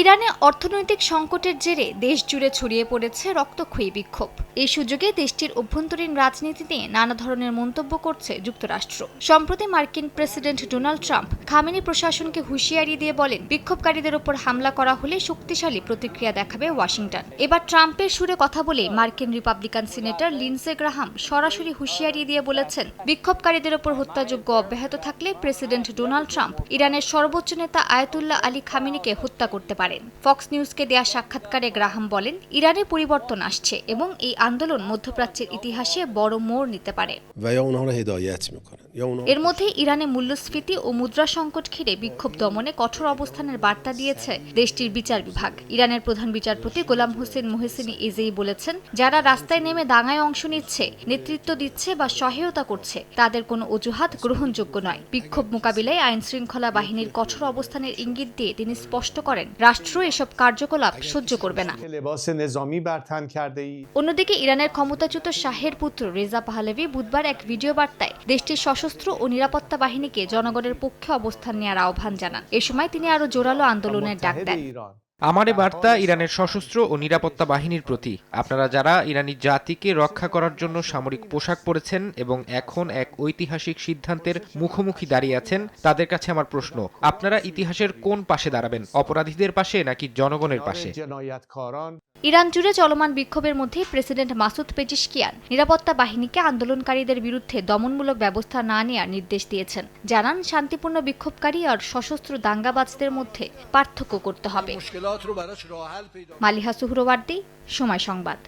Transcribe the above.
ইরানে অর্থনৈতিক সংকটের জেরে দেশ জুড়ে ছড়িয়ে পড়েছে রক্তক্ষয়ী বিক্ষোভ। এই সুযোগে দেশটির অভ্যন্তরীণ রাজনীতি নিয়ে নানা ধরনের মন্তব্য করছে যুক্তরাষ্ট্র। সম্প্রতি মার্কিন প্রেসিডেন্ট ডোনাল্ড ট্রাম্প খামেনি প্রশাসনকে হুঁশিয়ারি দিয়ে বলেন, বিক্ষোভকারীদের ওপর হামলা করা হলে শক্তিশালী প্রতিক্রিয়া দেখাবে ওয়াশিংটন। এবার ট্রাম্পের সুরে কথা বলে মার্কিন রিপাবলিকান সিনেটর লিন্ডসে গ্রাহাম সরাসরি হুঁশিয়ারি দিয়ে বলেছেন, বিক্ষোভকারীদের ওপর হত্যাযজ্ঞ অব্যাহত থাকলে প্রেসিডেন্ট ডোনাল্ড ট্রাম্প ইরানের সর্বোচ্চ নেতা আয়াতুল্লাহ আলী খামেনিকে হত্যা করতে পারেন। ফক্স নিউজকে দেয়া সাক্ষাৎকারে গ্রাহাম বলেন, ইরানে পরিবর্তন আসছে এবং এই আন্দোলন মধ্যপ্রাচ্যের ইতিহাসে বড় মোড় নিতে পারে। এর মধ্যে ইরানে মূল্যস্ফীতি ও মুদ্রা সংকট ঘিরে বিক্ষোভ দমনে কঠোর অবস্থানের বার্তা দিয়েছে দেশটির বিচার বিভাগ। ইরানের প্রধান বিচারপতি গোলাম হোসেন মোহেসিনি এজেই বলেছেন, যারা রাস্তায় নেমে দাঙ্গায় অংশ নিচ্ছে, নেতৃত্ব দিচ্ছে বা সহায়তা করছে, তাদের কোনো অজুহাত গ্রহণযোগ্য নয়। বিক্ষোভ মোকাবিলায় আইন শৃঙ্খলা বাহিনীর কঠোর অবস্থানের ইঙ্গিত দিয়ে তিনি স্পষ্ট করেন, রাষ্ট্র এসব কার্যকলাপ সহ্য করবে না। অন্যদিকে ইরানের ক্ষমতাচ্যুত শাহের পুত্র রেজা পাহলেভি বুধবার এক ভিডিও বার্তায় দেশটির সশস্ত্র ও নিরাপত্তা বাহিনীকে জনগণের পক্ষে অবস্থান নেওয়ার আহ্বান জানান। এ সময় তিনি আরও জোরালো আন্দোলনের ডাক দেন। আমার এ বার্তা ইরানের সশস্ত্র ও নিরাপত্তা বাহিনীর প্রতি। আপনারা যারা ইরানি জাতিকে রক্ষা করার জন্য সামরিক পোশাক পরেছেন এবং এখন এক ঐতিহাসিক সিদ্ধান্তের মুখোমুখি দাঁড়িয়ে আছেন, তাদের কাছে আমার প্রশ্ন, আপনারা ইতিহাসের কোন পাশে দাঁড়াবেন? অপরাধীদের পাশে নাকি জনগণের পাশে? ইরান জুড়ে চলমান বিক্ষোভের মধ্যে প্রেসিডেন্ট মাসুদ পেজিশকিয়ান নিরাপত্তা বাহিনীকে আন্দোলনকারীদের বিরুদ্ধে দমনমূলক ব্যবস্থা না নেওয়ার নির্দেশ দিয়েছেন। জানান, শান্তিপূর্ণ বিক্ষোভকারী আর সশস্ত্র দাঙ্গাবাজদের মধ্যে পার্থক্য করতে হবে। মালিহা সুহরওয়ার্দী, সময় সংবাদ।